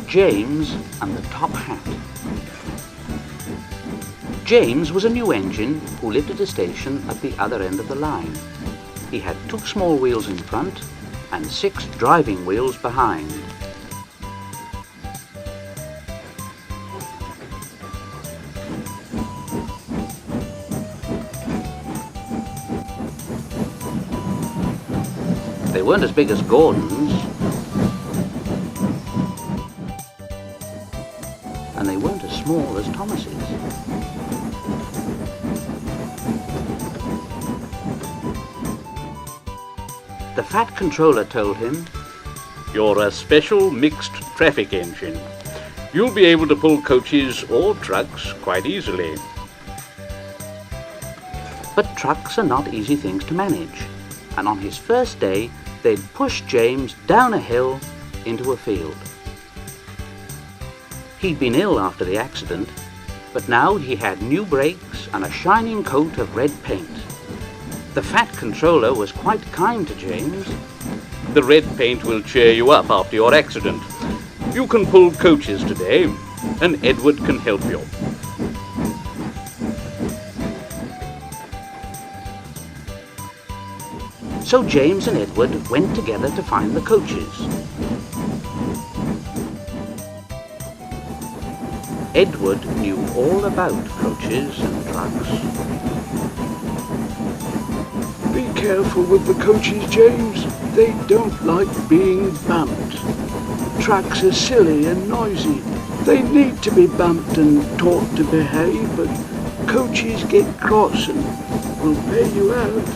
James and the Top Hat. James was a new engine who lived at a station at the other end of the line. He had 2 small wheels in front and 6 driving wheels behind. They weren't as big as Gordon's, and they weren't as small as Thomas's. The Fat Controller told him, "You're a special mixed traffic engine. You'll be able to pull coaches or trucks quite easily." But trucks are not easy things to manage, and on his first day, they'd pushed James down a hill into a field. He'd been ill after the accident, but now he had new brakes and a shining coat of red paint. The Fat Controller was quite kind to James. "The red paint will cheer you up after your accident. You can pull coaches today, and Edward can help you." So James and Edward went together to find the coaches. Edward knew all about coaches and trucks. "Be careful with the coaches, James. They don't like being bumped. Trucks are silly and noisy. They need to be bumped and taught to behave, but coaches get cross and will pay you out."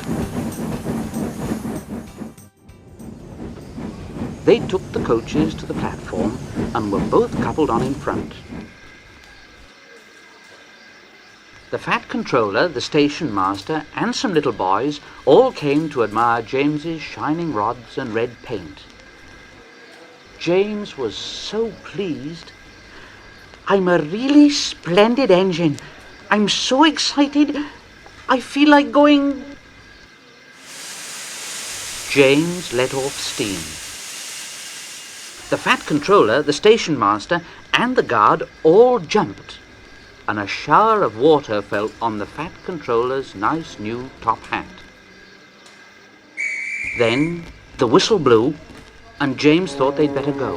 They took the coaches to the platform and were both coupled on in front. The Fat Controller, the station master, and some little boys all came to admire James's shining rods and red paint. James was so pleased. "I'm a really splendid engine. I'm so excited. I feel like going..." James let off steam. The Fat Controller, the station master, and the guard all jumped, and a shower of water fell on the Fat Controller's nice new top hat. Then the whistle blew, and James thought they'd better go.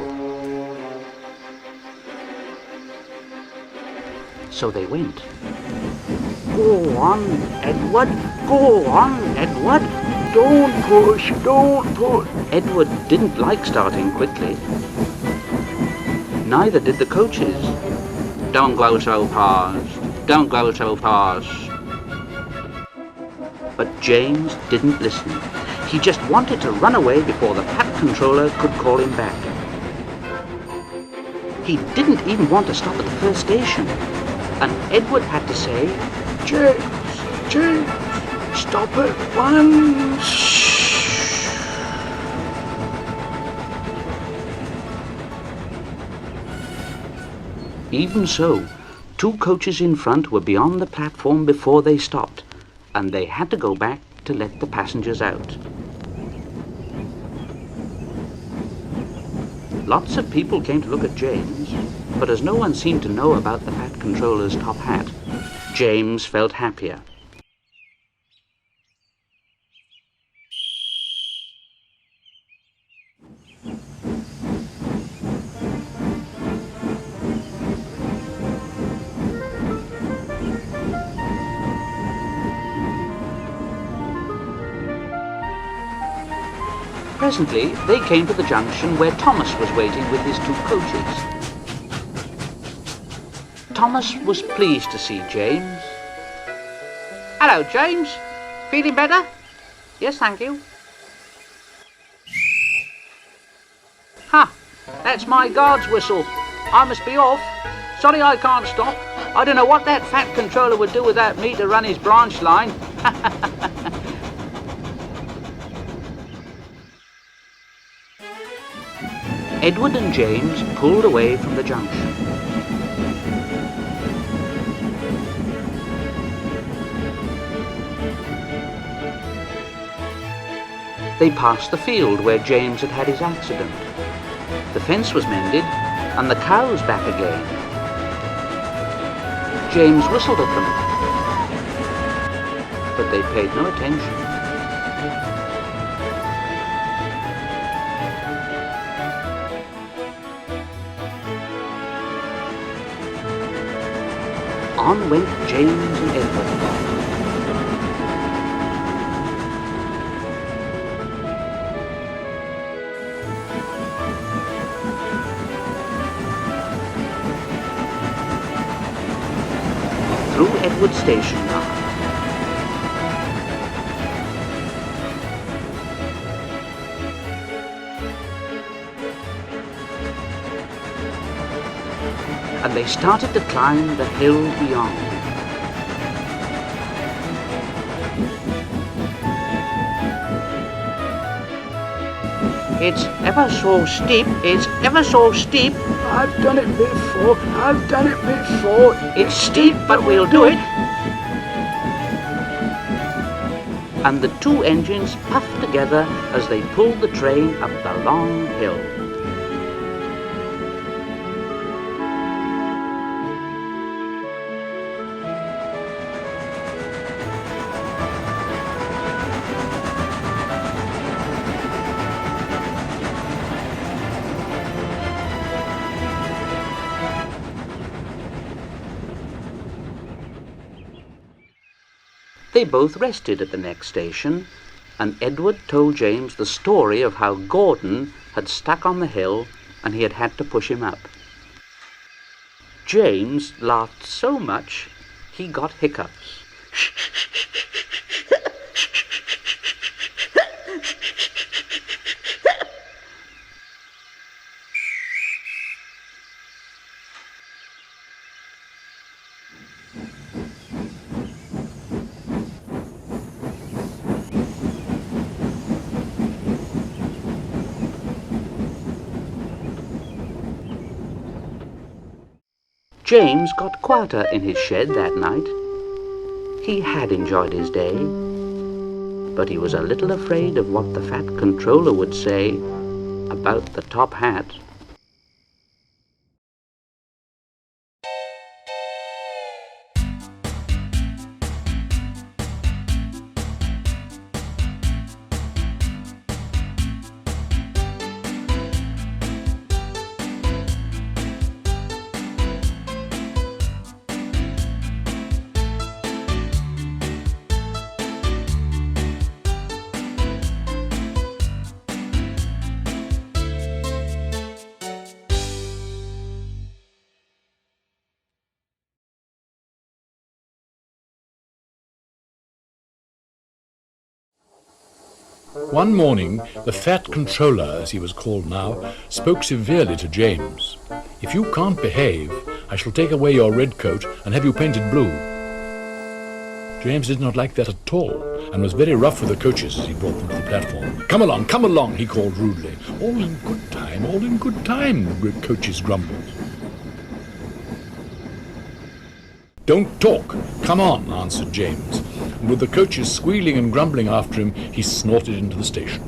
So they went. "Go on, Edward. Go on, Edward. "Don't push, don't push." Edward didn't like starting quickly. Neither did the coaches. "Don't go so fast, don't go so fast." But James didn't listen. He just wanted to run away before the Fat Controller could call him back. He didn't even want to stop at the first station, and Edward had to say, James, stop at once." Even so, 2 coaches in front were beyond the platform before they stopped, and they had to go back to let the passengers out. Lots of people came to look at James, but as no one seemed to know about the Fat Controller's top hat, James felt happier. Presently, they came to the junction where Thomas was waiting with his 2 coaches. Thomas was pleased to see James. "Hello, James. Feeling better?" "Yes, thank you." "Ha! That's my guard's whistle. I must be off. Sorry I can't stop. I don't know what that Fat Controller would do without me to run his branch line." Edward and James pulled away from the junction. They passed the field where James had had his accident. The fence was mended, and the cows back again. James whistled at them, but they paid no attention. On went James and Edward. Through Edward Station Yard. And they started to climb the hill beyond. It's ever so steep, it's ever so steep. I've done it before, I've done it before. It's steep, but we'll do it. And the two engines puffed together as they pulled the train up the long hill. They both rested at the next station, and Edward told James the story of how Gordon had stuck on the hill and he had had to push him up. James laughed so much he got hiccups. James got quieter in his shed that night. He had enjoyed his day, but he was a little afraid of what the fat controller would say about the top hat. One morning, the fat controller, as he was called now, spoke severely to James. "If you can't behave, I shall take away your red coat and have you painted blue." James did not like that at all, and was very rough with the coaches as he brought them to the platform. Come along, he called rudely. All in good time, the great coaches grumbled. "Don't talk, come on," answered James, and with the coaches squealing and grumbling after him, he snorted into the station.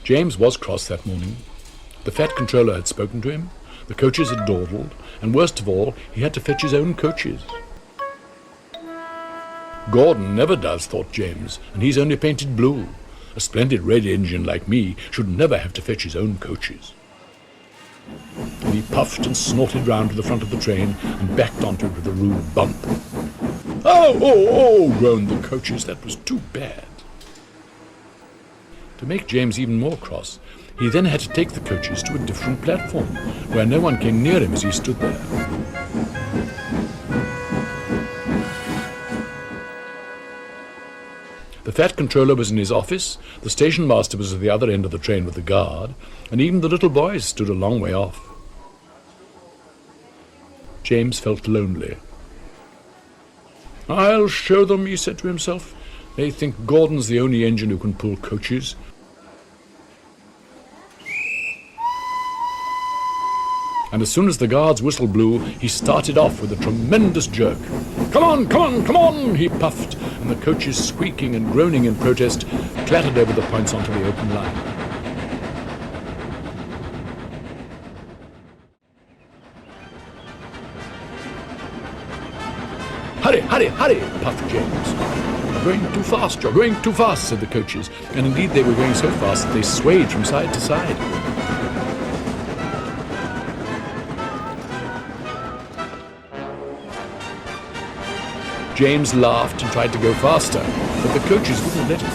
James was cross that morning. The fat controller had spoken to him, the coaches had dawdled, and worst of all, he had to fetch his own coaches. Gordon never does, thought James, and he's only painted blue. A splendid red engine like me should never have to fetch his own coaches. And he puffed and snorted round to the front of the train and backed onto it with a rude bump. Oh, groaned the coaches, that was too bad. To make James even more cross, he then had to take the coaches to a different platform, where no one came near him as he stood there. The fat controller was in his office, the station master was at the other end of the train with the guard, and even the little boys stood a long way off. James felt lonely. "I'll show them," he said to himself. "They think Gordon's the only engine who can pull coaches." and as soon as the guard's whistle blew, he started off with a tremendous jerk. "Come on, come on, come on!" he puffed, and the coaches, squeaking and groaning in protest, clattered over the points onto the open line. "Hurry, hurry, hurry!" puffed James. "You're going too fast, you're going too fast," said the coaches, and indeed they were going so fast that they swayed from side to side. James laughed and tried to go faster, but the coaches wouldn't let him.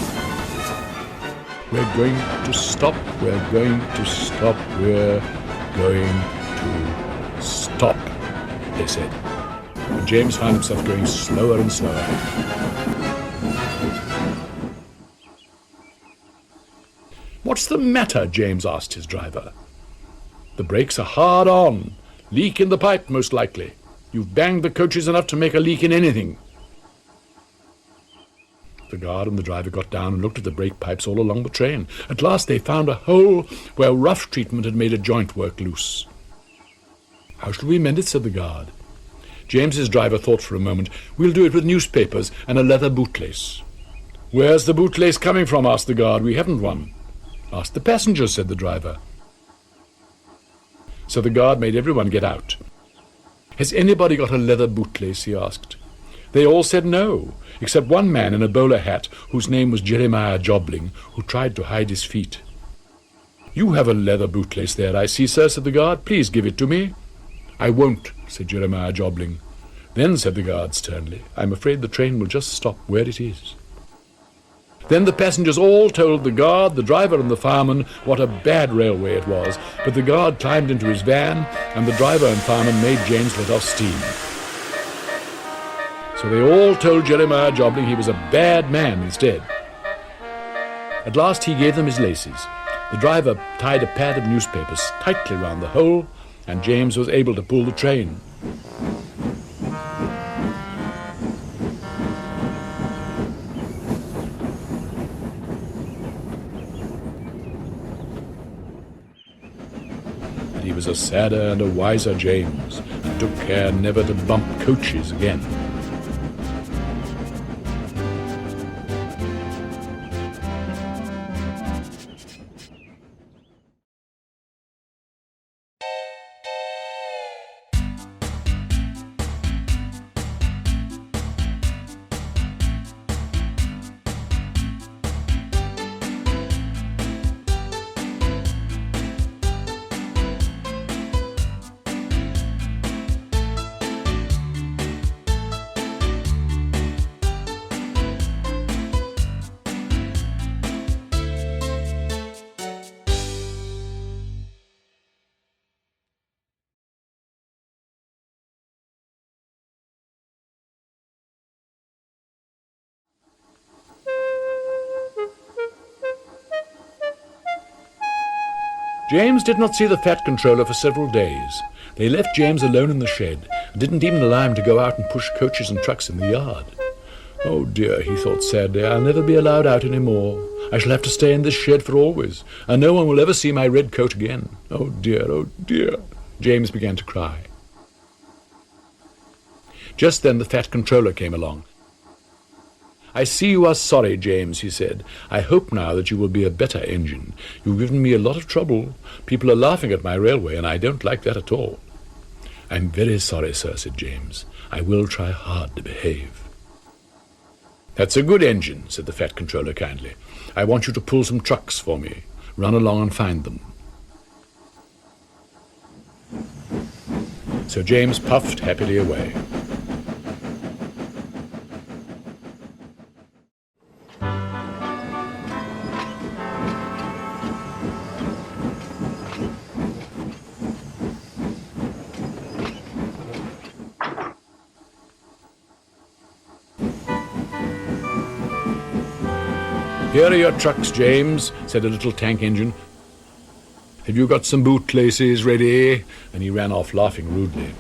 "We're going to stop, we're going to stop, we're going to stop," they said. And James found himself going slower and slower. "What's the matter?" James asked his driver. "The brakes are hard on. Leak in the pipe, most likely. You've banged the coaches enough to make a leak in anything." The guard and the driver got down and looked at the brake pipes all along the train. At last they found a hole where rough treatment had made a joint work loose. "How shall we mend it?" said the guard. James's driver thought for a moment. "We'll do it with newspapers and a leather bootlace." "Where's the bootlace coming from?" asked the guard. "We haven't one." "Ask the passengers," said the driver. So the guard made everyone get out. "Has anybody got a leather bootlace?" he asked. They all said no, except one man in a bowler hat whose name was Jeremiah Jobling, who tried to hide his feet. "You have a leather bootlace there, I see, sir," said the guard. "Please give it to me." "I won't," said Jeremiah Jobling. "Then," said the guard sternly, "I'm afraid the train will just stop where it is." Then the passengers all told the guard, the driver and the fireman what a bad railway it was, but the guard climbed into his van, and the driver and fireman made James let off steam. So they all told Jeremiah Jobling he was a bad man instead. At last he gave them his laces. The driver tied a pad of newspapers tightly round the hole, and James was able to pull the train. But he was a sadder and a wiser James, and took care never to bump coaches again. James did not see the Fat Controller for several days. They left James alone in the shed, and didn't even allow him to go out and push coaches and trucks in the yard. "Oh dear," he thought sadly, "I'll never be allowed out any more. I shall have to stay in this shed for always, and no one will ever see my red coat again. Oh dear, oh dear." James began to cry. Just then the Fat Controller came along. "I see you are sorry, James," he said. "I hope now that you will be a better engine. You've given me a lot of trouble. People are laughing at my railway, and I don't like that at all." "I'm very sorry, sir," said James. "I will try hard to behave." "That's a good engine," said the Fat Controller kindly. "I want you to pull some trucks for me. Run along and find them." So James puffed happily away. "Here are your trucks, James," said a little tank engine. "Have you got some bootlaces ready?" And he ran off laughing rudely.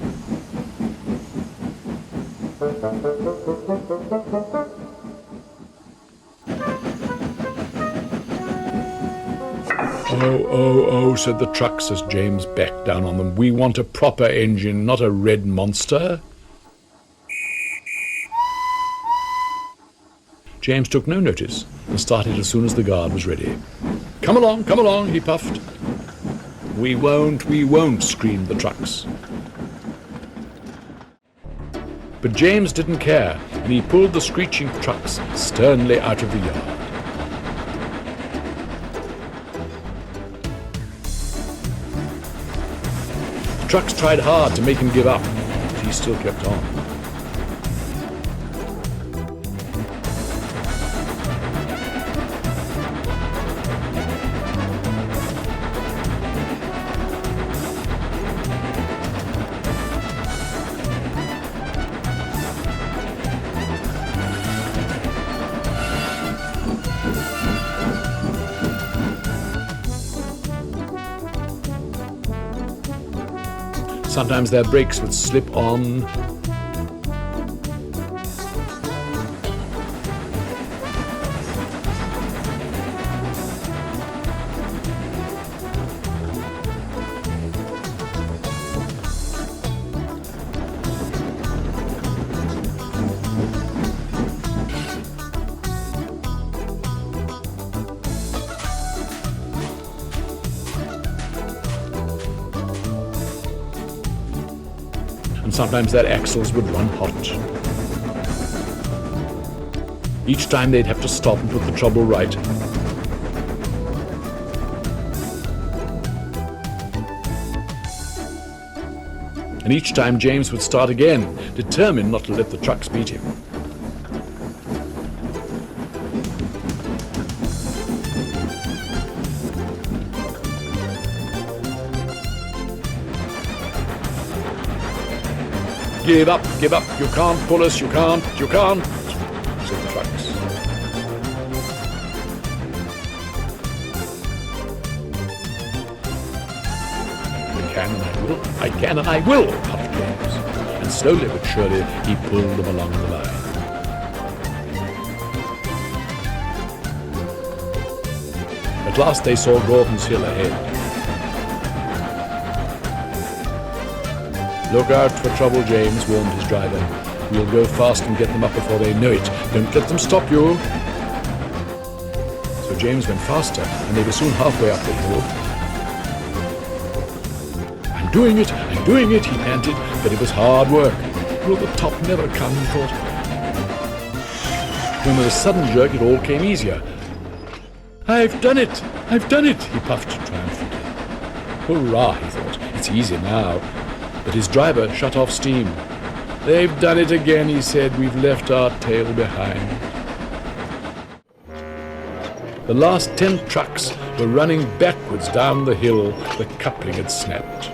oh, said the trucks as James backed down on them. We want a proper engine, not a red monster. James took no notice and started as soon as the guard was ready. Come along, he puffed. We won't, screamed the trucks. But James didn't care, and he pulled the screeching trucks sternly out of the yard. The trucks tried hard to make him give up, but he still kept on. Sometimes their brakes would slip on. Sometimes their axles would run hot. Each time they'd have to stop and put the trouble right. And each time James would start again, determined not to let the trucks beat him. Give up, you can't pull us, you can't, said the trucks. I can and I will, puffed James. And slowly but surely he pulled them along the line. At last they saw Gordon's Hill ahead. Look out for trouble, James, warned his driver. We'll go fast and get them up before they know it. Don't let them stop you. So James went faster, and they were soon halfway up the hill. I'm doing it, he panted, but it was hard work. Will the top never come, he thought. When with a sudden jerk, it all came easier. I've done it, he puffed triumphantly. Hurrah, he thought, it's easy now. But his driver shut off steam. They've done it again, he said. We've left our tail behind. The last 10 trucks were running backwards down the hill. The coupling had snapped.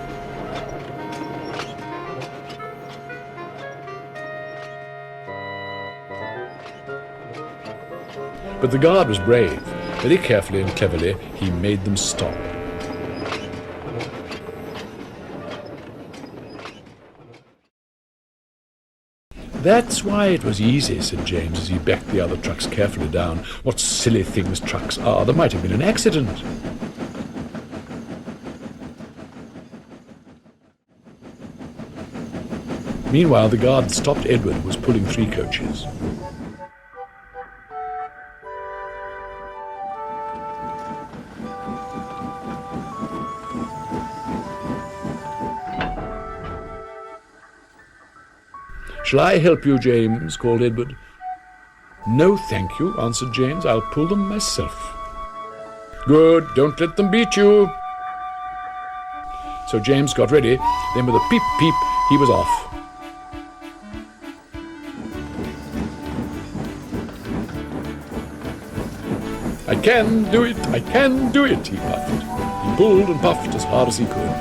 But the guard was brave. Very carefully and cleverly, he made them stop. That's why it was easy, said James as he backed the other trucks carefully down. What silly things trucks are. There might have been an accident. Meanwhile, the guard stopped Edward, who was pulling 3 coaches. Shall I help you, James? Called Edward. No, thank you, answered James. I'll pull them myself. Good, don't let them beat you. So James got ready. Then with a peep, peep, he was off. I can do it, he puffed. He pulled and puffed as hard as he could.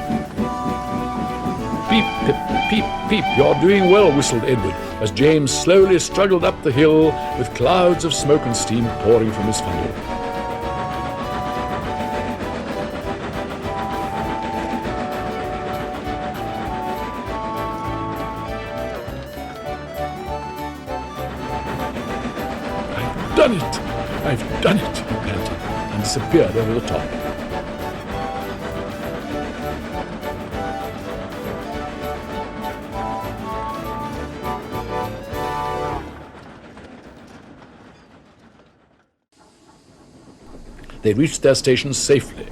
Peep, pip, peep, peep, you're doing well, whistled Edward, as James slowly struggled up the hill with clouds of smoke and steam pouring from his funnel. I've done it, he panted, and disappeared over the top. They reached their station safely.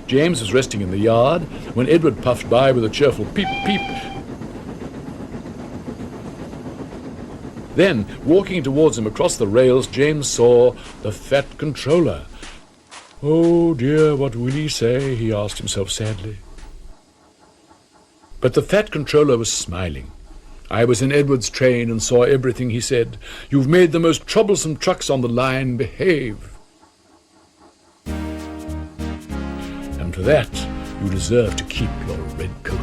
James was resting in the yard when Edward puffed by with a cheerful peep, peep. Then, walking towards him across the rails, James saw the Fat Controller. "Oh dear, what will he say?" he asked himself sadly. But the Fat Controller was smiling. "I was in Edward's train and saw everything," he said. "You've made the most troublesome trucks on the line behave. And for that, you deserve to keep your red coat."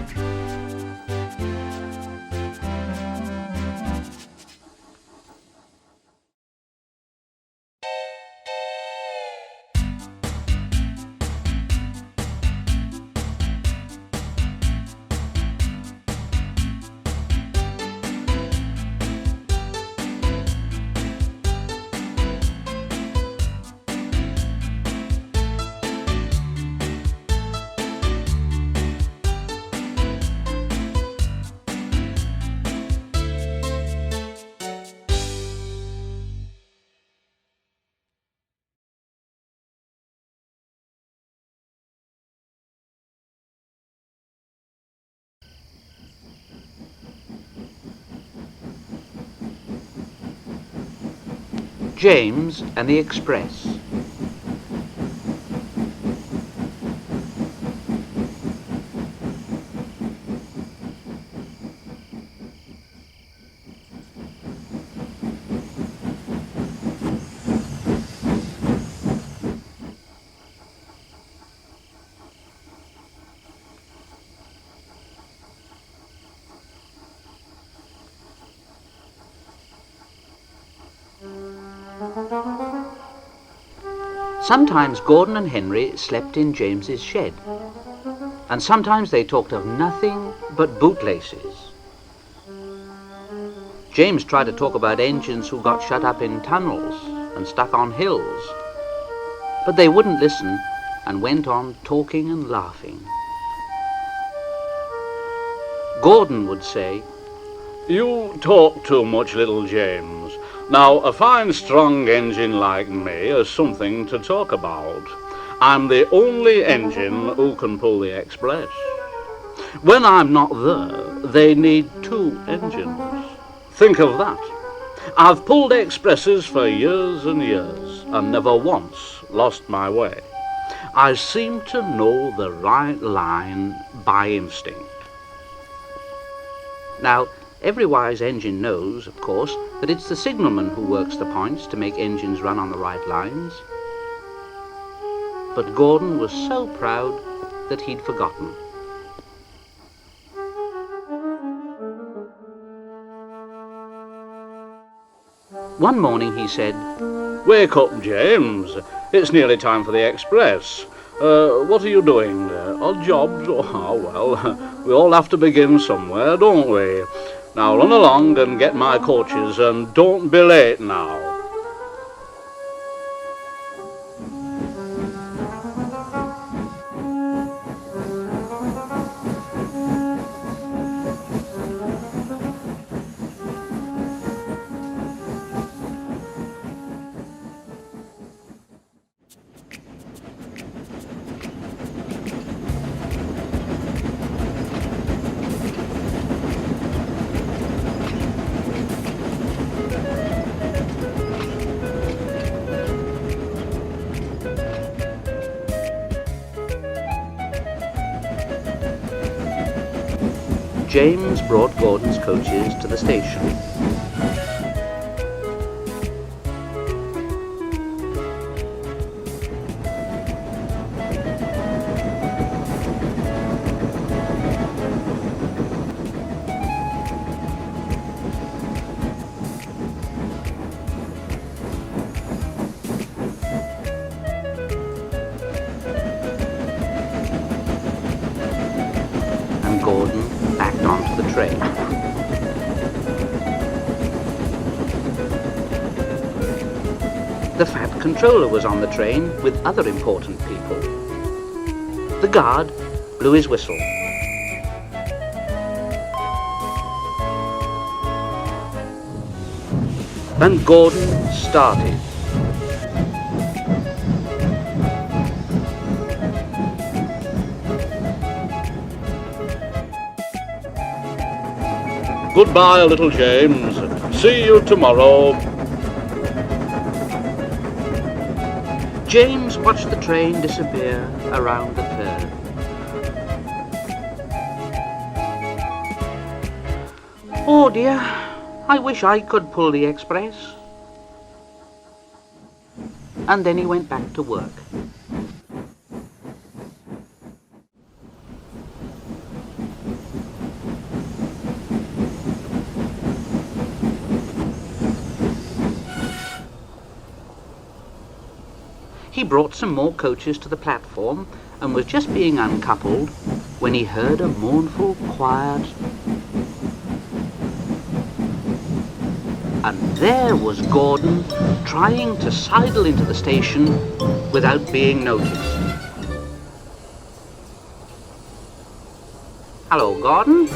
James and the Express. Sometimes Gordon and Henry slept in James's shed, and sometimes they talked of nothing but bootlaces. James tried to talk about engines who got shut up in tunnels and stuck on hills, but they wouldn't listen and went on talking and laughing. Gordon would say, "You talk too much, little James. Now, a fine, strong engine like me is something to talk about. I'm the only engine who can pull the Express. When I'm not there, they need 2 engines. Think of that. I've pulled Expresses for years and years and never once lost my way. I seem to know the right line by instinct." Now, every wise engine knows, of course, that it's the signalman who works the points to make engines run on the right lines. But Gordon was so proud that he'd forgotten. One morning he said, "Wake up, James. It's nearly time for the Express. What are you doing? Odd jobs? Oh, well, we all have to begin somewhere, don't we? Now run along and get my coaches, and don't be late now." James brought Gordon's coaches to the station. And Gordon backed onto the train. The Fat Controller was on the train with other important people. The guard blew his whistle. And Gordon started. Goodbye, little James. See you tomorrow. James watched the train disappear around the curve. Oh dear, I wish I could pull the express. And then he went back to work. He brought some more coaches to the platform and was just being uncoupled when he heard a mournful, quiet... And there was Gordon trying to sidle into the station without being noticed. Hello, Gordon.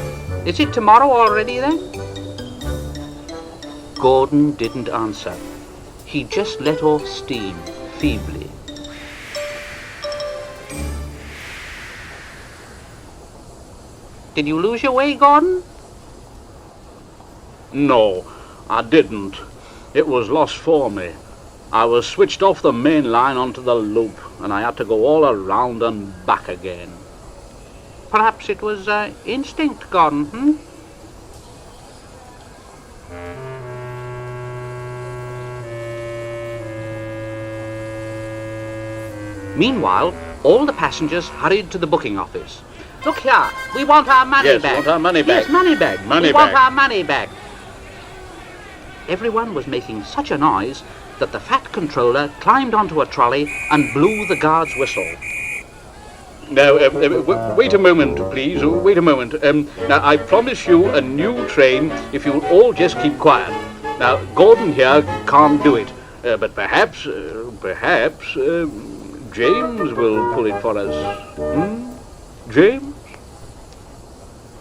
Is it tomorrow already then? Gordon didn't answer. He just let off steam feebly. Did you lose your way, Gordon? No, I didn't. It was lost for me. I was switched off the main line onto the loop, and I had to go all around and back again. Perhaps it was instinct, Gordon, Meanwhile, all the passengers hurried to the booking office. Look here, we want our money back. Yes, want our money back. Yes, money back. Money we back. want our money back. Everyone was making such a noise that the fat controller climbed onto a trolley and blew the guard's whistle. Now, wait a moment, please. Wait a moment. Now, I promise you a new train if you'll all just keep quiet. Now, Gordon here can't do it, but perhaps James will pull it for us. James?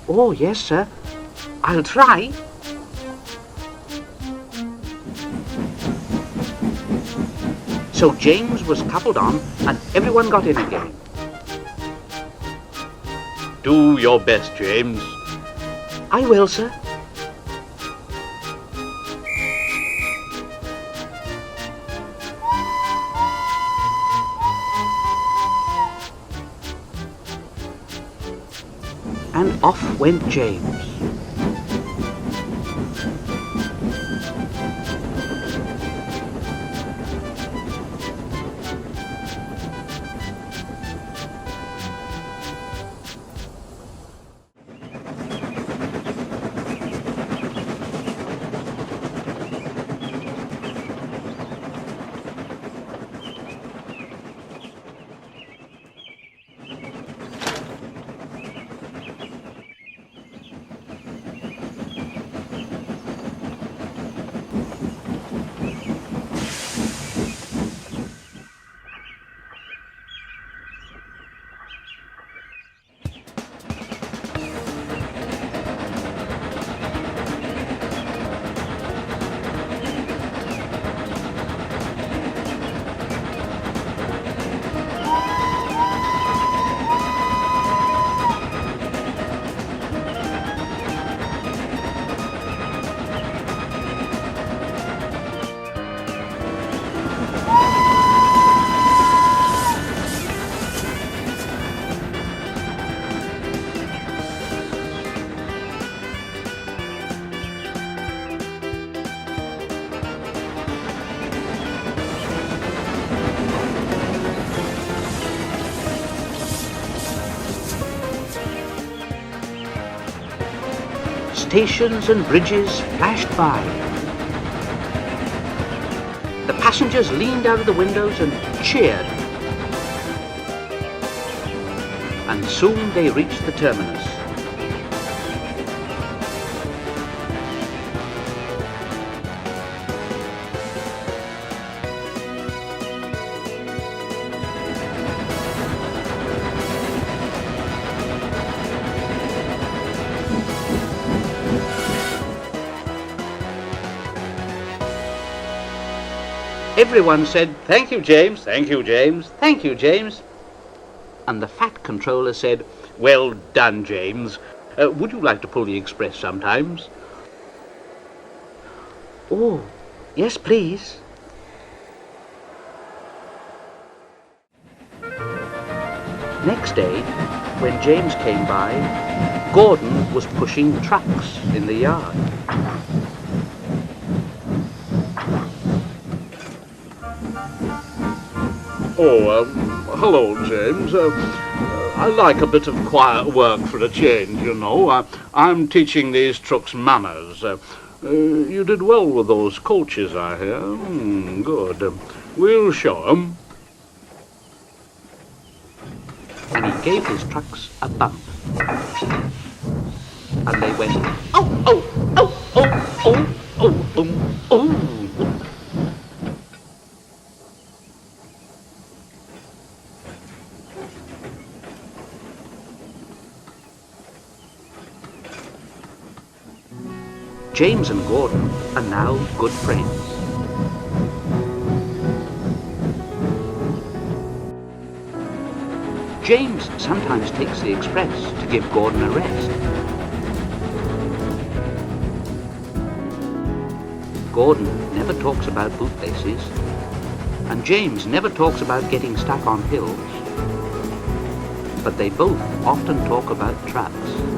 Oh, yes, sir. I'll try. So James was coupled on and everyone got in again. Do your best, James. I will, sir. And off went James. Stations and bridges flashed by. The passengers leaned out of the windows and cheered. And soon they reached the terminus. Everyone said, "Thank you, James, thank you, James, thank you, James." And the fat controller said, "Well done, James. Would you like to pull the express sometimes? Oh, yes, please. Next day, when James came by, Gordon was pushing trucks in the yard. Oh, hello, James. I like a bit of quiet work for a change, you know. I'm teaching these trucks manners. You did well with those coaches, I hear. Good. We'll show 'em. And he gave his trucks a bump. And they went, oh, oh, oh, oh, oh, oh, oh, oh. James and Gordon are now good friends. James sometimes takes the express to give Gordon a rest. Gordon never talks about bootlaces, and James never talks about getting stuck on hills, but they both often talk about trucks.